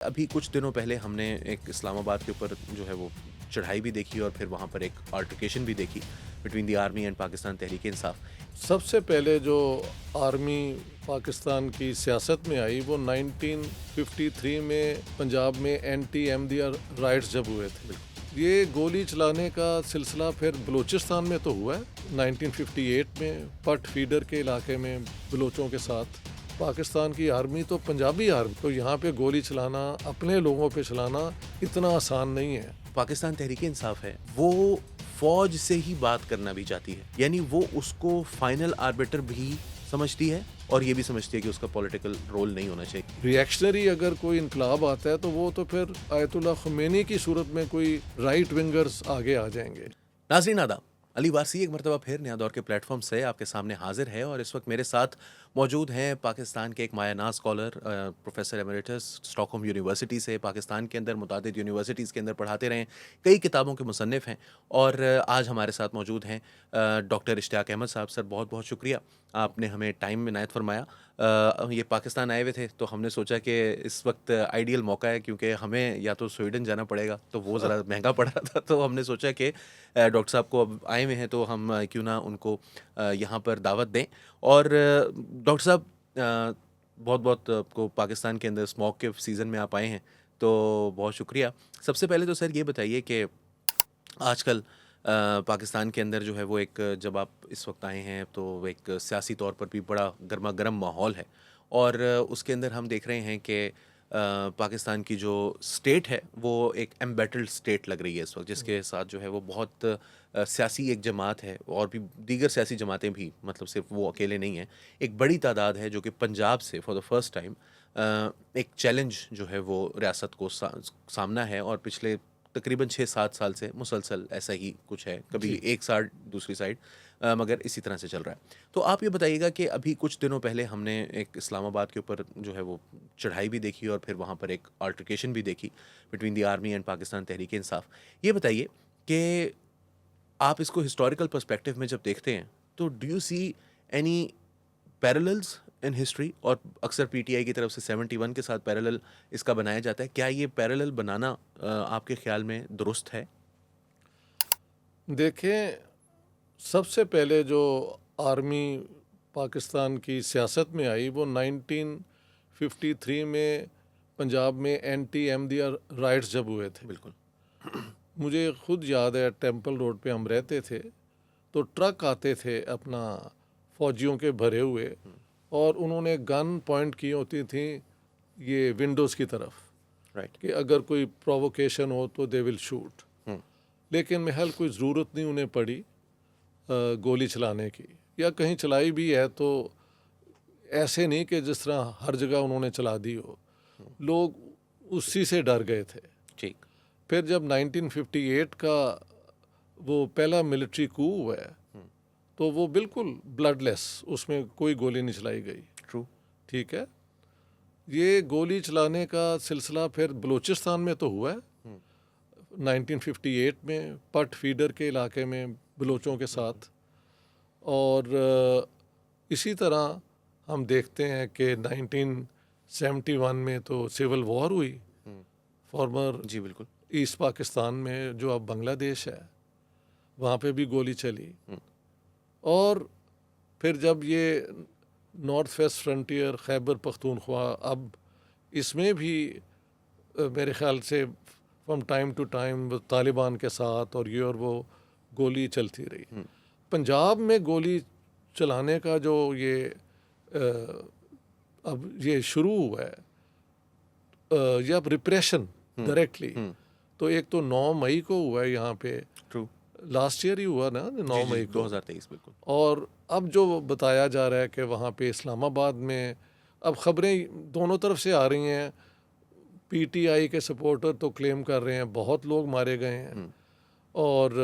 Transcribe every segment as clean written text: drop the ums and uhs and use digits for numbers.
अभी कुछ दिनों पहले हमने एक इस्लामाबाद के ऊपर जो है वो चढ़ाई भी देखी और फिर वहाँ पर एक अल्टरकेशन भी देखी between the army and Pakistan Tehreek Insaf. सबसे पहले जो आर्मी पाकिस्तान की सियासत में आई वो 1953 में पंजाब में एंटी एमडीआर राइट्स जब हुए थे। ये गोली चलाने का सिलसिला फिर बलूचिस्तान में तो हुआ है 1958 में पट फीडर के इलाके में बलूचों के साथ। पाकिस्तान की आर्मी तो पंजाबी आर्मी, तो यहाँ पे गोली चलाना, अपने लोगों पे चलाना इतना आसान नहीं है। पाकिस्तान तहरीक इंसाफ है वो फौज से ही बात करना भी चाहती है, यानी वो उसको फाइनल आर्बिटर भी समझती है और ये भी समझती है कि उसका पॉलिटिकल रोल नहीं होना चाहिए। रिएक्शनरी अगर कोई इनकलाब आता है तो वो तो फिर आयतुल्लाह खुमैनी की सूरत में कोई राइट विंगर्स आगे आ जाएंगे। नाज़रीन आदाब, अली वारसी एक मरतबा फिर नया दौर के प्लेटफॉर्म से आपके सामने हाजिर है और इस वक्त मेरे साथ मौजूद हैं पाकिस्तान के एक मायानाज scholar professor emeritus Stockholm university से। पाकिस्तान के अंदर मुतादिद यूनिवर्सिटीज़ के अंदर पढ़ाते रहे, कई किताबों के मुसन्निफ़ हैं और आज हमारे साथ मौजूद हैं डॉक्टर इश्तियाक अहमद साहब। सर बहुत बहुत शुक्रिया, आपने हमें टाइम इनायत फरमाया। ये पाकिस्तान आए हुए थे तो हमने सोचा कि इस वक्त आइडियल मौका है, क्योंकि हमें या तो स्वीडन जाना पड़ेगा तो वो ज़रा महंगा पड़ रहा था, तो हमने सोचा कि डॉक्टर साहब को अब आए हुए हैं तो हम क्यों ना उनको यहाँ पर दावत दें। और डॉक्टर साहब बहुत बहुत आपको पाकिस्तान के अंदर स्मॉग के सीज़न में आप आए हैं तो बहुत शुक्रिया। सबसे पहले तो सर ये बताइए कि आजकल पाकिस्तान के अंदर जो है वो एक, जब आप इस वक्त आए हैं तो एक सियासी तौर पर भी बड़ा गर्मा गर्म माहौल है और उसके अंदर हम देख रहे हैं कि पाकिस्तान की जो स्टेट है वो एक एम्बेटल्ड स्टेट लग रही है इस वक्त, जिसके साथ जो है वो बहुत सियासी एक जमात है और भी दीगर सियासी जमातें भी, मतलब सिर्फ वो अकेले नहीं हैं। एक बड़ी तादाद है जो कि पंजाब से फॉर द फर्स्ट टाइम एक चैलेंज जो है वो रियासत को सामना है और पिछले तकरीबन 6-7 साल से मुसलसल ऐसा ही कुछ है, कभी एक साइड दूसरी साइड, मगर इसी तरह से चल रहा है। तो आप ये बताइएगा कि अभी कुछ दिनों पहले हमने एक इस्लामाबाद के ऊपर जो है वो चढ़ाई भी देखी और फिर वहाँ पर एक अल्टरकेशन भी देखी between the army and Pakistan Tehreek Insaf. ये बताइए कि आप इसको हिस्टोरिकल पर्सपेक्टिव में जब देखते हैं तो do you see any parallels in history, और अक्सर पीटीआई की तरफ से 71 के साथ पैरेलल इसका बनाया जाता है, क्या ये पैरेलल बनाना आपके ख्याल में दुरुस्त है? देखें, सबसे पहले जो आर्मी पाकिस्तान की सियासत में आई वो 1953 में पंजाब में एंटी एमडीआर राइट्स जब हुए थे। बिल्कुल। मुझे खुद याद है, टेंपल रोड पे हम रहते थे तो ट्रक आते थे अपना फौजियों के भरे हुए और उन्होंने गन पॉइंट की होती थी ये विंडोज़ की तरफ, राइट। कि अगर कोई प्रोवोकेशन हो तो दे विल शूट। लेकिन महल कोई ज़रूरत नहीं उन्हें पड़ी गोली चलाने की, या कहीं चलाई भी है तो ऐसे नहीं कि जिस तरह हर जगह उन्होंने चला दी हो। लोग उसी से डर गए थे। ठीक। फिर जब 1958 का वो पहला मिलिट्री कू हुआ है तो वो बिल्कुल ब्लडलेस, उसमें कोई गोली नहीं चलाई गई। ट्रू। ठीक है, ये गोली चलाने का सिलसिला फिर बलूचिस्तान में तो हुआ है 1958 में पट फीडर के इलाके में बलूचों के साथ। और इसी तरह हम देखते हैं कि 1971 में तो सिविल वॉर हुई फॉर्मर जी बिल्कुल। ईस्ट पाकिस्तान में, जो अब बांग्लादेश है, वहाँ पे भी गोली चली। और फिर जब ये north west frontier Khyber Pakhtunkhwa, अब इसमें भी मेरे ख्याल से from time to time Taliban के साथ और ये और वो गोली चलती रही। पंजाब में गोली चलाने का जो ये अब ये शुरू हुआ है, ये अब रिप्रेशन डायरेक्टली, तो एक तो 9 मई को हुआ है यहाँ पे, ट्रू। लास्ट ईयर ही हुआ ना 9 मई को, 2023 बिल्कुल। और अब जो बताया जा रहा है कि वहाँ पे इस्लामाबाद में, अब खबरें दोनों तरफ से आ रही हैं। पीटीआई के सपोर्टर तो क्लेम कर रहे हैं बहुत लोग मारे गए हैं और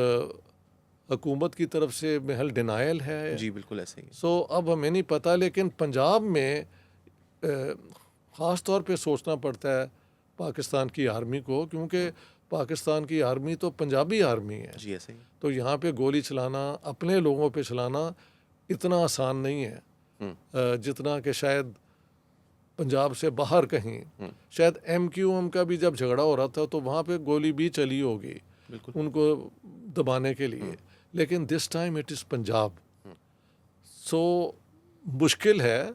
हुकूमत की तरफ से महल डिनायल है। जी बिल्कुल ऐसे ही। सो अब हमें नहीं पता, लेकिन पंजाब में ख़ास तौर पे सोचना पड़ता है पाकिस्तान की आर्मी को, क्योंकि पाकिस्तान की आर्मी तो पंजाबी आर्मी है। जी ऐसे ही। तो यहाँ पे गोली चलाना, अपने लोगों पे चलाना इतना आसान नहीं है जितना कि शायद पंजाब से बाहर कहीं शायद MQM का भी जब झगड़ा हो रहा था तो वहाँ पे गोली भी चली होगी बिल्कुल उनको दबाने के लिए, लेकिन this time it is Punjab. So मुश्किल है,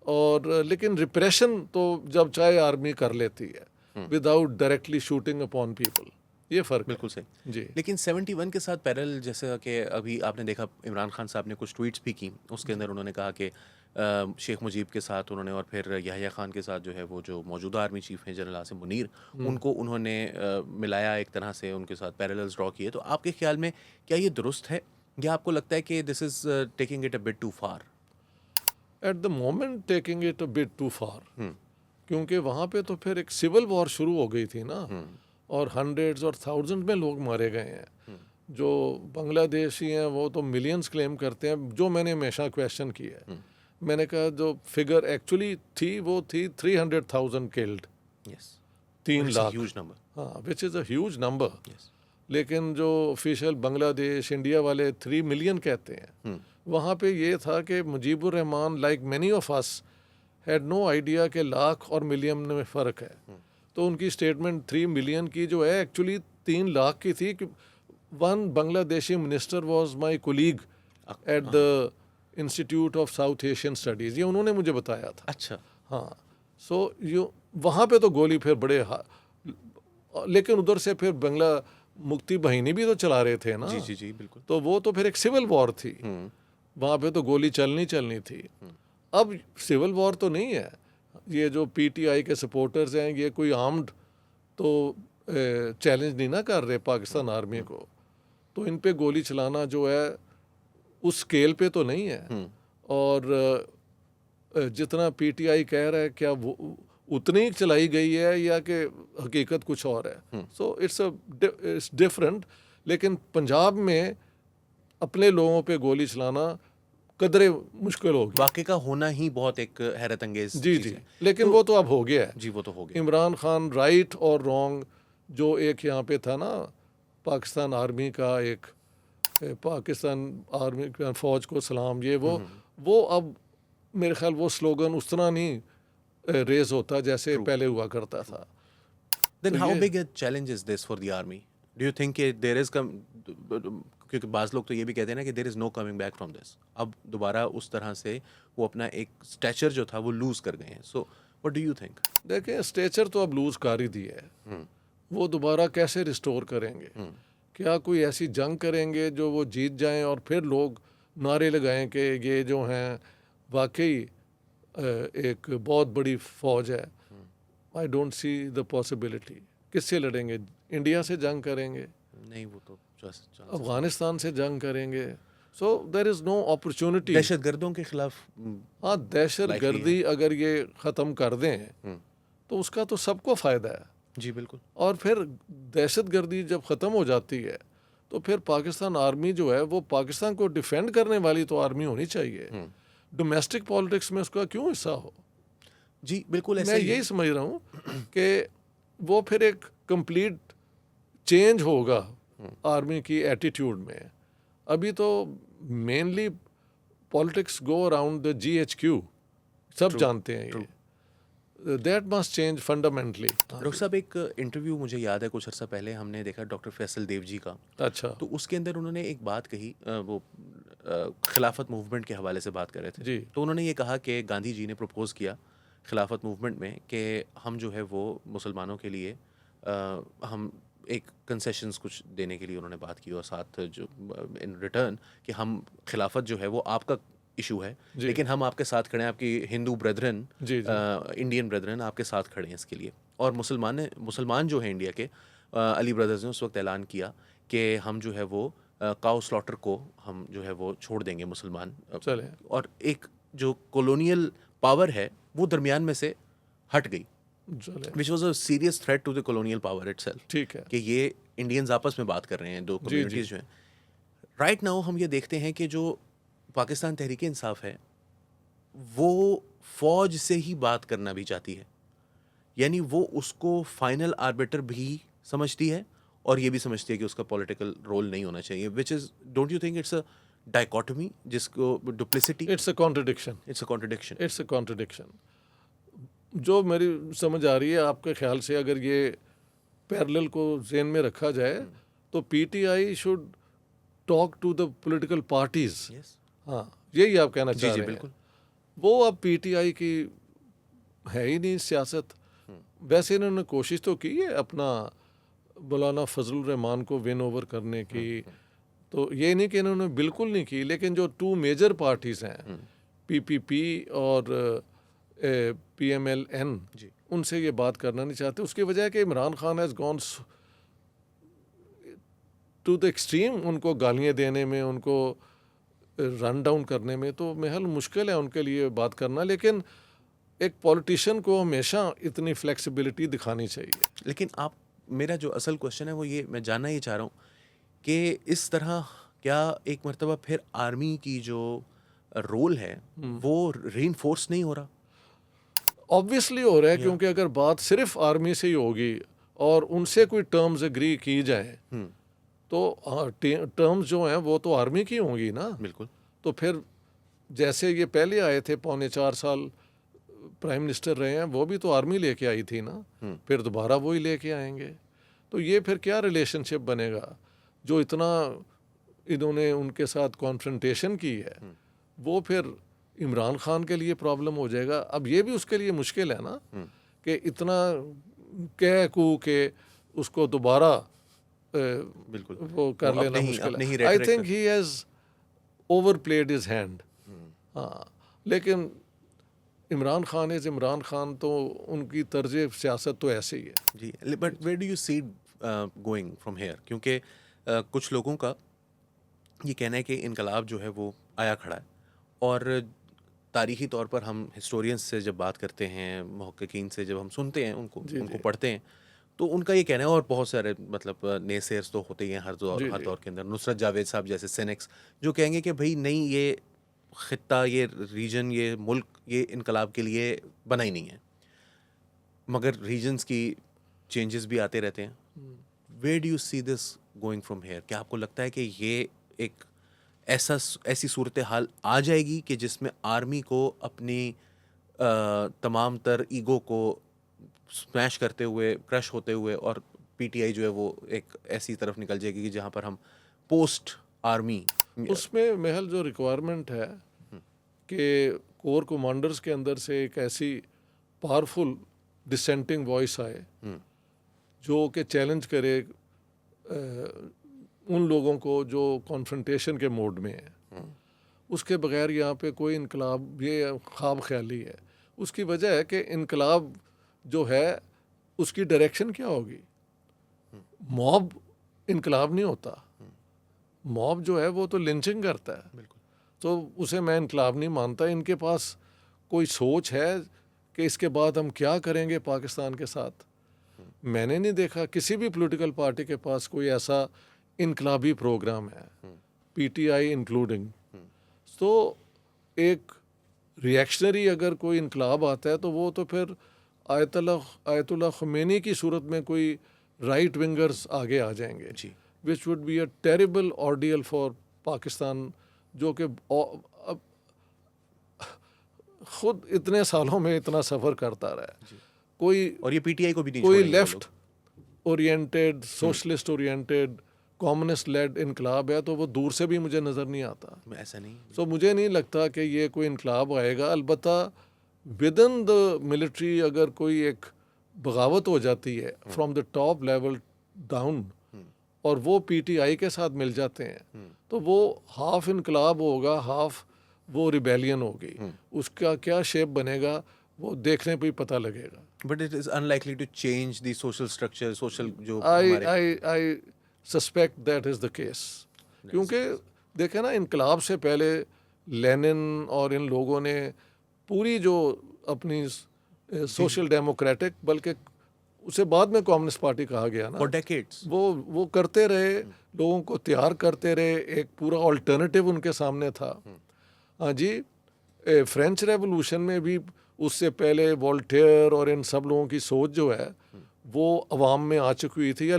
और लेकिन रिप्रेशन तो जब चाहे आर्मी कर लेती है without directly shooting upon people, ये फ़र्क है। बिल्कुल सही। जी लेकिन 71 के साथ पैरेलल, जैसे कि अभी आपने देखा इमरान खान साहब ने कुछ ट्वीट्स भी की, उसके अंदर उन्होंने कहा कि शेख मुजीब के साथ उन्होंने और फिर याह्या खान के साथ जो है वो जो मौजूदा आर्मी चीफ हैं जनरल आसिम मुनीर, उनको उन्होंने मिलाया, एक तरह से उनके साथ पैरेलल्स ड्रॉ किए। तो आपके ख्याल में क्या ये दुरुस्त है, या आपको लगता है कि this is taking it a bit too far? At the moment taking it a bit too far, क्योंकि वहाँ पे तो फिर एक सिविल वॉर शुरू हो गई थी ना, और हंड्रेड्स और थाउजेंड में लोग मारे गए हैं। जो बांग्लादेशी हैं वो तो मिलियंस क्लेम करते हैं, जो मैंने हमेशा क्वेश्चन किया है। मैंने कहा जो फिगर एक्चुअली थी वो थी 300,000 killed, yes, 3 lakh, huge number. हाँ, which is a huge number. Yes, लेकिन जो ऑफिशियल बांग्लादेश इंडिया वाले 3 मिलियन कहते हैं, वहाँ पे ये था कि Mujibur Rahman like many of us had no idea कि लाख और मिलियन में फ़र्क है। तो उनकी स्टेटमेंट 3 मिलियन की जो है एक्चुअली 3 लाख की थी। One Bangladeshi minister was my colleague at the institute of south Asian studies, ये उन्होंने मुझे बताया था। अच्छा, हाँ, सो यू वहाँ पे तो गोली फिर बड़े लेकिन उधर से फिर बंगला मुक्ति बाहिनी भी तो चला रहे थे ना। जी जी जी, बिल्कुल। तो वो तो फिर एक सिविल वॉर थी, वहाँ पे तो गोली चलनी थी। अब सिविल वॉर तो नहीं है, ये जो PTI के सपोर्टर्स हैं ये कोई आर्म्ड तो चैलेंज नहीं ना कर रहे पाकिस्तान आर्मी को, तो इन पे गोली चलाना जो है उस स्केल पे तो नहीं है। और जितना PTI कह रहा है क्या वो उतनी ही चलाई गई है या कि हकीकत कुछ और है। So it's different. लेकिन पंजाब में अपने लोगों पे गोली चलाना कदरे मुश्किल होगी। वाकई का होना ही बहुत एक हैरत अंगेज जी चीज़ जी, है। लेकिन तो- वो तो अब हो गया है। जी, वो तो हो गया। इमरान खान राइट और रॉन्ग, जो एक यहाँ पे था ना पाकिस्तान आर्मी का एक पाकिस्तान आर्मी का फ़ौज को सलाम, ये वो अब मेरे ख्याल वो स्लोगन उस तरह नहीं रेज होता जैसे पहले हुआ करता था। Then तो how ये- big a challenge is this for the army? Do you think कि there is क्योंकि बाज़ लोग तो ये भी कहते हैं ना कि there is no coming back from this. अब दोबारा उस तरह से वो अपना एक स्टैचर जो था वो लूज़ कर गए हैं. So what do you think? देखें, स्टेचर तो अब लूज़ कर ही दिया है, वो दोबारा कैसे रिस्टोर करेंगे? क्या कोई ऐसी जंग करेंगे जो वो जीत जाएं और फिर लोग नारे लगाएं कि ये जो हैं वाकई एक बहुत बड़ी फ़ौज है? I don't see the possibility. किससे लड़ेंगे? इंडिया से जंग करेंगे, नहीं, वो तो अफ़गानिस्तान से जंग करेंगे। So there is no opportunity. दहशतगर्दों के खिलाफ हाँ, दहशत गर्दी अगर ये ख़त्म कर दें तो उसका तो सबको फ़ायदा है। जी बिल्कुल। और फिर दहशत गर्दी जब ख़त्म हो जाती है तो फिर पाकिस्तान आर्मी जो है वो पाकिस्तान को डिफेंड करने वाली तो आर्मी होनी चाहिए। डोमेस्टिक पॉलिटिक्स में उसका क्यों हिस्सा हो? जी बिल्कुल, ऐसा मैं ही है। यही समझ रहा हूँ कि वो फिर एक कंप्लीट चेंज होगा आर्मी की एटीट्यूड में। अभी तो mainly politics go around the GHQ, सब जानते हैं ये। That must change fundamentally. Doctor साहब, एक इंटरव्यू मुझे याद है कुछ अर्सा पहले हमने देखा डॉक्टर फैसल देव जी का। अच्छा तो उसके अंदर उन्होंने एक बात कही, वो खिलाफत मूवमेंट के हवाले से बात कर रहे थे। जी। तो उन्होंने ये कहा कि गांधी जी ने प्रपोज किया खिलाफत मूवमेंट में कि हम जो है वो मुसलमानों के लिए हम एक कंसेशंस कुछ देने के लिए उन्होंने बात की, और साथ जो इन रिटर्न कि हम खिलाफत जो है वो आपका इशू है, लेकिन हम आपके साथ खड़े हैं, आपकी हिंदू ब्रेदरन, इंडियन ब्रेदरन आपके साथ खड़े हैं इसके लिए। और मुसलमान जो है इंडिया के, अली ब्रदर्स ने उस वक्त ऐलान किया कि हम जो है वो काउ स्लॉटर को हम जो है वो छोड़ देंगे मुसलमान। चले। और एक जो कॉलोनियल पावर है वो दरमियान में से हट गई, which was a serious threat to the colonial power itself. ठीक है कि ये इंडियंस आपस में बात कर रहे हैं, दो कम्युनिटीज़ जो हैं। राइट नाउ हम ये देखते हैं कि जो पाकिस्तान तहरीक इंसाफ है वो फ़ौज से ही बात करना भी चाहती है, यानी वो उसको फाइनल आर्बिटर भी समझती है और ये भी समझती है कि उसका पॉलिटिकल रोल नहीं होना चाहिए, which is, don't you think it's a dichotomy, जिसको duplicity, it's a contradiction. It's a contradiction. It's a contradiction. जो मेरी समझ आ रही है आपके ख्याल से, अगर ये पैरेलल को जेन में रखा जाए तो PTI should talk to the political parties. Yes हाँ, यही आप कहना जी चाह जी रहे हैं। बिल्कुल। वो अब पीटीआई की है ही नहीं सियासत। वैसे इन्होंने कोशिश तो की है अपना मौलाना फजलुर रहमान को विन ओवर करने की, तो ये नहीं कि इन्होंने बिल्कुल नहीं की, लेकिन जो टू मेजर पार्टीज हैं पीपीपी और पीएमएलएन, जी उनसे ये बात करना नहीं चाहते। उसकी वजह है कि Imran Khan has gone to the extreme, उनको गालियाँ देने में, उनको रन डाउन करने में, तो महल मुश्किल है उनके लिए बात करना। लेकिन एक पॉलिटिशियन को हमेशा इतनी फ्लेक्सिबिलिटी दिखानी चाहिए। लेकिन आप, मेरा जो असल क्वेश्चन है वो ये, मैं जानना ये चाह रहा हूँ कि इस तरह क्या एक मर्तबा फिर आर्मी की जो रोल है वो रीइंफोर्स नहीं हो रहा? ऑब्वियसली हो रहा है, क्योंकि अगर बात सिर्फ आर्मी से ही होगी और उनसे कोई टर्म्स एग्री की जाए तो टर्म्स जो हैं वो तो आर्मी की होंगी ना। बिल्कुल। तो फिर जैसे ये पहले आए थे, 4.25 साल प्राइम मिनिस्टर रहे हैं, वो भी तो आर्मी लेके आई थी ना, फिर दोबारा वही लेके आएंगे। तो ये फिर क्या रिलेशनशिप बनेगा? जो इतना इन्होंने उनके साथ कॉन्फ्रंटेशन की है वो फिर इमरान खान के लिए प्रॉब्लम हो जाएगा। अब ये भी उसके लिए मुश्किल है ना कि इतना कह कू के उसको दोबारा बिल्कुल वो कर वो लेना अपने ही मुश्किल अपने ही है। आई rhetoric थिंक का- he has overplayed his hand. हाँ, लेकिन इमरान खान इज़ इमरान खान, तो उनकी तर्ज सियासत तो ऐसे ही है। जी, but where do you see going from here? क्योंकि कुछ लोगों का ये कहना है कि इनकलाब जो है वो आया खड़ा है, और तारीख़ी तौर पर हम हिस्टोरियंस से जब बात करते हैं, मुहक्किकीन से जब हम सुनते हैं उनको जी, उनको जी। पढ़ते हैं, तो उनका ये कहना है, और बहुत सारे मतलब नेसेयर्स तो होते ही हैं जी, हर जी। दौर के अंदर, नुसरत जावेद साहब जैसे सिनिक्स, जो कहेंगे कि भाई नहीं, ये ख़ित्ता, ये रीजन, ये मुल्क, ये इनकलाब के लिए बना ही नहीं है। मगर रीजन्स की चेंजेस भी आते रहते हैं। Where do you see this going from here? क्या आपको लगता है कि ये एक ऐसी सूरत हाल आ जाएगी कि जिसमें आर्मी को अपनी तमाम तर ईगो को स्मैश करते हुए, क्रश होते हुए, और पीटीआई जो है वो एक ऐसी तरफ निकल जाएगी कि जहाँ पर हम पोस्ट आर्मी उसमें महल जो रिक्वायरमेंट है कि कोर कमांडर्स के अंदर से एक ऐसी पावरफुल डिसेंटिंग वॉइस आए जो कि चैलेंज करे उन लोगों को जो कॉन्फ्रंटेशन के मोड में है। उसके बगैर यहाँ पे कोई इनकलाब, ये ख्वाब ख्याली है। उसकी वजह है कि इनकलाब जो है उसकी डायरेक्शन क्या होगी? मॉब इनकलाब नहीं होता। मॉब जो है वो तो लिंचिंग करता है, बिल्कुल। तो उसे मैं इनकलाब नहीं मानता। इनके पास कोई सोच है कि इसके बाद हम क्या करेंगे पाकिस्तान के साथ। मैंने नहीं देखा किसी भी पॉलिटिकल पार्टी के पास कोई ऐसा इनकलाबी प्रोग्राम है, पीटीआई इंक्लूडिंग। तो एक रिएक्शनरी अगर कोई इनकलाब आता है तो वो तो फिर आयतुल्लाह ख़ुमैनी की सूरत में कोई राइट विंगर्स आगे आ जाएंगे, जी which would be a terrible ordeal for Pakistan, जो कि अब खुद इतने सालों में इतना सफ़र करता रहा है। कोई और ये पीटीआई को भी नहीं कोई छोड़ेंगे वो left oriented, socialist oriented, communist led इनकलाब है तो वो दूर से भी मुझे नज़र नहीं आता। लोग। ऐसा नहीं। सो मुझे नहीं लगता कि ये कोई इनकलाब आएगा। अलबत्ता विद इन द मिलिट्री अगर कोई एक बगावत हो जाती है from the top level down और वो पीटीआई के साथ मिल जाते हैं तो वो हाफ इनकलाब होगा, हाफ वो रिबेलियन होगी। उसका क्या शेप बनेगा वो देखने पे ही पता लगेगा। But it is unlikely to change the social structure, social जो आई हमारे I I suspect that is the case, क्योंकि देखे ना, इनकलाब से पहले लेनिन और इन लोगों ने पूरी जो अपनी सोशल डेमोक्रेटिक, बल्कि उसे बाद में कम्युनिस्ट पार्टी कहा गया ना, फॉर डेकेड्स वो करते रहे, लोगों को तैयार करते रहे, एक पूरा अल्टरनेटिव उनके सामने था। हाँ जी, फ्रेंच रेवोल्यूशन में भी उससे पहले वोल्टेयर और इन सब लोगों की सोच जो है वो अवाम में आ चुकी हुई थी या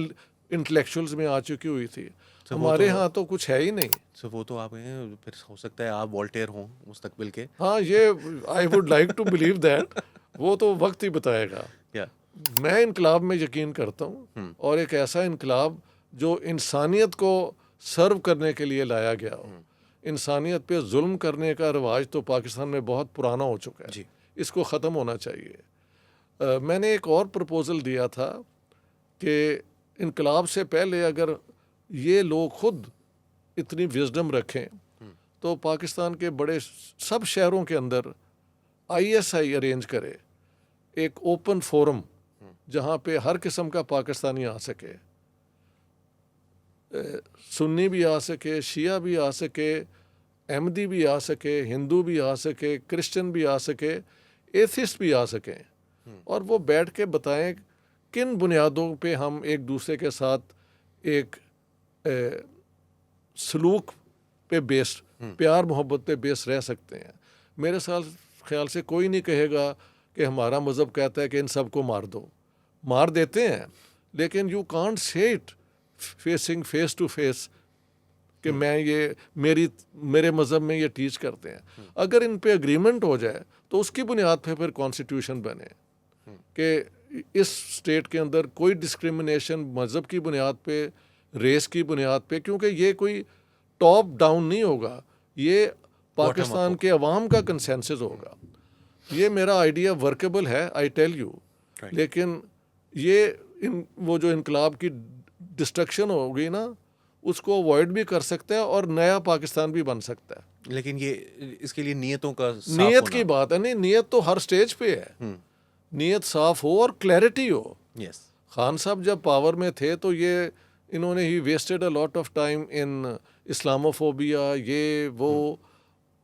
इंटेलेक्चुअल्स में आ चुकी हुई थी। हमारे यहाँ तो कुछ है ही नहीं। सो वो तो आप हैं, फिर हो सकता है आप वोल्टेयर हों मुस्तकबिल के। हाँ, ये I would like to believe that, वो तो वक्त ही बताएगा। या मैं इनकलाब में यकीन करता हूँ, और एक ऐसा इनकलाब जो इंसानियत को सर्व करने के लिए लाया गया हो। इंसानियत पे जुल्म करने का रिवाज तो पाकिस्तान में बहुत पुराना हो चुका है, जी। इसको ख़त्म होना चाहिए। मैंने एक और प्रपोज़ल दिया था कि इनकलाब से पहले अगर ये लोग खुद इतनी विजडम रखें तो पाकिस्तान के बड़े सब शहरों के अंदर ISI अरेंज करे, एक ओपन फोरम जहाँ पे हर किस्म का पाकिस्तानी आ सके, सुन्नी भी आ सके, शिया भी आ सके, अहमदी भी आ सके, हिंदू भी आ सके, क्रिश्चियन भी आ सके, एथिस्ट भी आ सकें, और वो बैठ के बताएं किन बुनियादों पे हम एक दूसरे के साथ एक सलूक पे बेस्ड, प्यार मोहब्बत पे बेस्ड रह सकते हैं। मेरे ख्याल से कोई नहीं कहेगा कि हमारा मज़हब कहता है कि इन सब को मार दो। मार देते हैं, लेकिन you can't say it facing face to face कि मैं ये मेरे मज़हब में ये टीच करते हैं। अगर इन पे एग्रीमेंट हो जाए तो उसकी बुनियाद पे फिर कॉन्स्टिट्यूशन बने कि इस स्टेट के अंदर कोई डिस्क्रिमिनेशन मज़हब की बुनियाद पे, रेस की बुनियाद पे, क्योंकि ये कोई टॉप डाउन नहीं होगा, ये पाकिस्तान के अवाम का कंसेंसस होगा। ये मेरा आइडिया वर्केबल है, आई टेल यू, लेकिन ये वो जो इनकलाब की डिस्ट्रक्शन होगी ना, उसको अवॉइड भी कर सकता है और नया पाकिस्तान भी बन सकता है। लेकिन ये इसके लिए नियतों का साफ नीयत होना। की बात है, नहीं नीयत तो हर स्टेज पे है, नीयत साफ हो और क्लैरिटी हो। यस। खान साहब जब पावर में थे तो ये इन्होंने ही wasted a lot of time in Islamophobia, ये वो।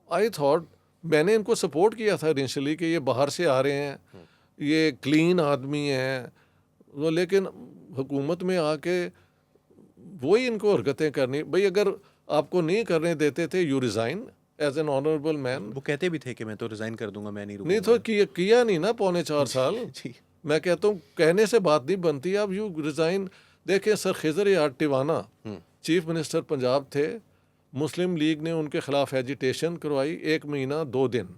आई थॉट, मैंने इनको सपोर्ट किया था इनिशियली कि ये बाहर से आ रहे हैं, ये क्लीन आदमी हैं, वो, लेकिन हुकूमत में आके वही इनको हरकतें करनी। भाई अगर आपको नहीं करने देते थे, you resign as an honourable man. वो कहते भी थे कि मैं तो रिजाइन कर दूंगा, मैं नहीं नहीं रुकूंगा। तो किया नहीं ना, पौने 4 साल। जी। मैं कहता हूँ कहने से बात नहीं बनती, आप यू रिज़ाइन। देखें सर खिजर यार टिवाना चीफ मिनिस्टर पंजाब थे, मुस्लिम लीग ने उनके खिलाफ एजिटेशन करवाई 1 महीना 2 दिन,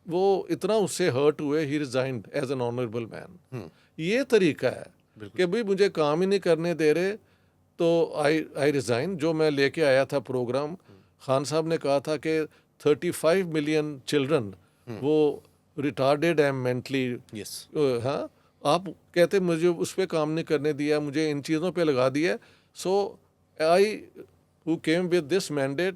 वो इतना उससे हर्ट हुए, he resigned as an honourable man. ये तरीका है कि भाई मुझे काम ही नहीं करने दे रहे तो आई रिज़ाइन। जो मैं लेके आया था प्रोग्राम, खान साहब ने कहा था कि 35 मिलियन चिल्ड्रन वो रिटार्डेड एम मेंटली। यस। हाँ, आप कहते मुझे उस पर काम नहीं करने दिया, मुझे इन चीज़ों पे लगा दिया। So I who came with this mandate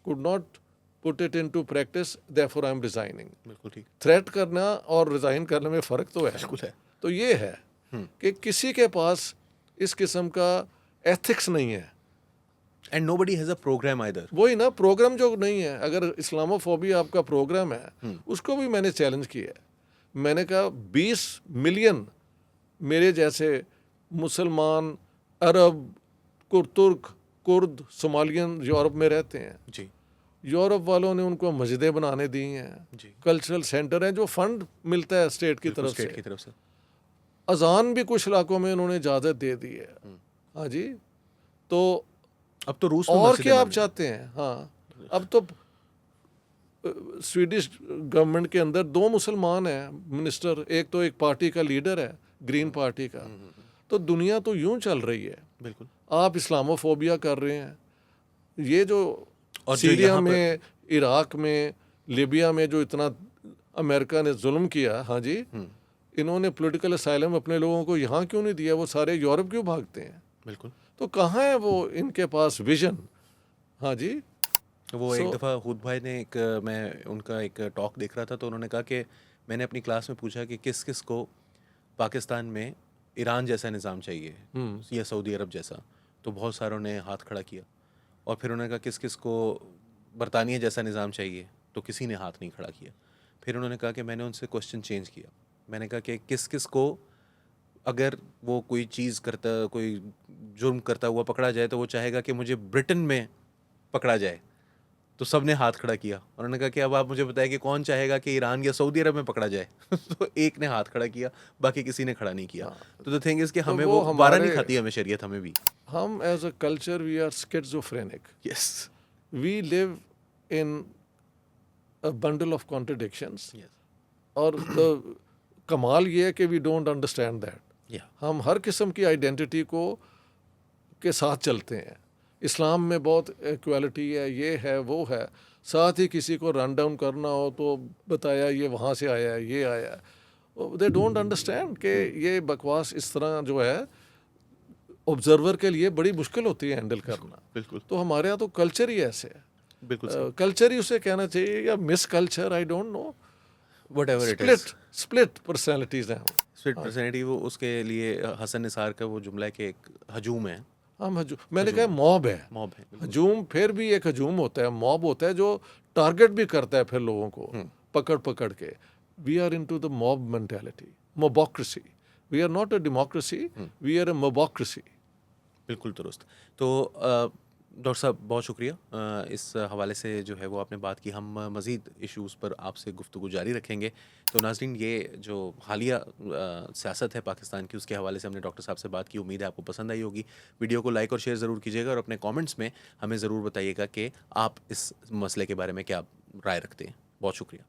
could not put it into practice, therefore I am resigning. बिल्कुल ठीक। थ्रेट करना और रिज़ाइन करने में फ़र्क तो है। बिल्कुल है। तो ये है कि किसी के पास इस किस्म का एथिक्स नहीं है। And nobody has a programme either. वही ना, प्रोग्राम जो नहीं है। अगर इस्लामोफोबिया आपका प्रोग्राम है, उसको भी मैंने चैलेंज किया है। मैंने कहा 20 मिलियन मेरे जैसे मुसलमान, अरब, तुर्क, कुर्द, सोमालियन यूरोप में रहते हैं। जी। यूरोप वालों ने उनको मस्जिदें बनाने दी हैं, जी। कल्चरल सेंटर हैं, जो फंड मिलता है स्टेट की तरफ स्टेट से। की तरफ से। अजान भी कुछ इलाकों में उन्होंने इजाज़त दे दी है। हाँ जी, तो अब तो रूस में और मस्जिदें क्या आप बन रही चाहते हैं। हाँ, अब तो स्वीडिश गवर्नमेंट के अंदर 2 मुसलमान हैं मिनिस्टर, एक तो एक पार्टी का लीडर है, ग्रीन पार्टी का। तो दुनिया तो यूं चल रही है। हैं। बिल्कुल। आप इस्लामोफोबिया कर रहे हैं। ये जो और जो सीरिया यहाँ पर- में, इराक में, लिबिया में जो इतना अमेरिका ने जुल्म किया, हाँ जी, इन्होंने पॉलिटिकल असाइलम अपने लोगों को यहाँ क्यों नहीं दिया? वो सारे यूरोप क्यों भागते हैं? बिल्कुल। तो कहाँ है वो इनके पास विजन? हाँ जी। वो एक दफ़ा हुद भाई ने मैं उनका एक टॉक देख रहा था, तो उन्होंने कहा कि मैंने अपनी क्लास में पूछा कि किस किस को पाकिस्तान में ईरान जैसा निज़ाम चाहिए या सऊदी अरब जैसा, तो बहुत सारों ने हाथ खड़ा किया। और फिर उन्होंने कहा किस किस को बरतानिया जैसा निज़ाम चाहिए, तो किसी ने हाथ नहीं खड़ा किया। फिर उन्होंने कहा कि मैंने उनसे क्वेश्चन चेंज किया। मैंने कहा कि किस किस को अगर वो कोई चीज़ करता, कोई जुर्म करता हुआ पकड़ा जाए, तो वो चाहेगा कि मुझे ब्रिटेन में पकड़ा जाए। तो सब ने हाथ खड़ा किया। उन्होंने कहा कि अब आप मुझे बताएं कि कौन चाहेगा कि ईरान या सऊदी अरब में पकड़ा जाए। तो एक ने हाथ खड़ा किया, बाकी किसी ने खड़ा नहीं किया। तो द थिंग इज़ कि हमें वो बारह नहीं खाती, हमें शरीयत हमें भी। हम as a culture we are schizophrenic. Yes. We live in a bundle of contradictions. Yes. और कमाल ये है कि वी डोंट अंडरस्टैंड दैट। या हम हर किस्म की आइडेंटिटी को के साथ चलते हैं। इस्लाम में बहुत इक्वालिटी है, ये है वो है, साथ ही किसी को रन डाउन करना हो तो बताया ये वहाँ से आया है, ये आया है। दे डोंट अंडरस्टैंड कि ये बकवास इस तरह जो है ऑब्जर्वर के लिए बड़ी मुश्किल होती है हैंडल करना। बिल्कुल तो हमारे यहाँ तो कल्चर ही ऐसे है, बिल्कुल सही, कल्चर ही उसे कहना चाहिए या miss culture, I don't know. Whatever it split is. Split personalities हैं स्प्लिट पर्सनैलिटी, वो उसके लिए हसन निसार का वो जुमला है कि एक हजूम है, हम मैंने कहा मॉब है। मॉब है, बिल्कुल। हजूम फिर भी एक हजूम होता है, मॉब होता है जो टारगेट भी करता है फिर लोगों को पकड़ पकड़ के। We are into the mob mentality, mobocracy. We are not a democracy, we are a mobocracy. बिल्कुल दुरुस्त। तो डॉक्टर साहब बहुत शुक्रिया, इस हवाले से जो है वो आपने बात की। हम मज़ीद इश्यूज़ पर आपसे गुफ्तगू जारी रखेंगे। तो नाज़रीन, ये जो हालिया सियासत है पाकिस्तान की, उसके हवाले से हमने डॉक्टर साहब से बात की। उम्मीद है आपको पसंद आई होगी। वीडियो को लाइक और शेयर ज़रूर कीजिएगा और अपने कमेंट्स में हमें ज़रूर बताइएगा कि आप इस मसले के बारे में क्या राय रखते हैं। बहुत शुक्रिया।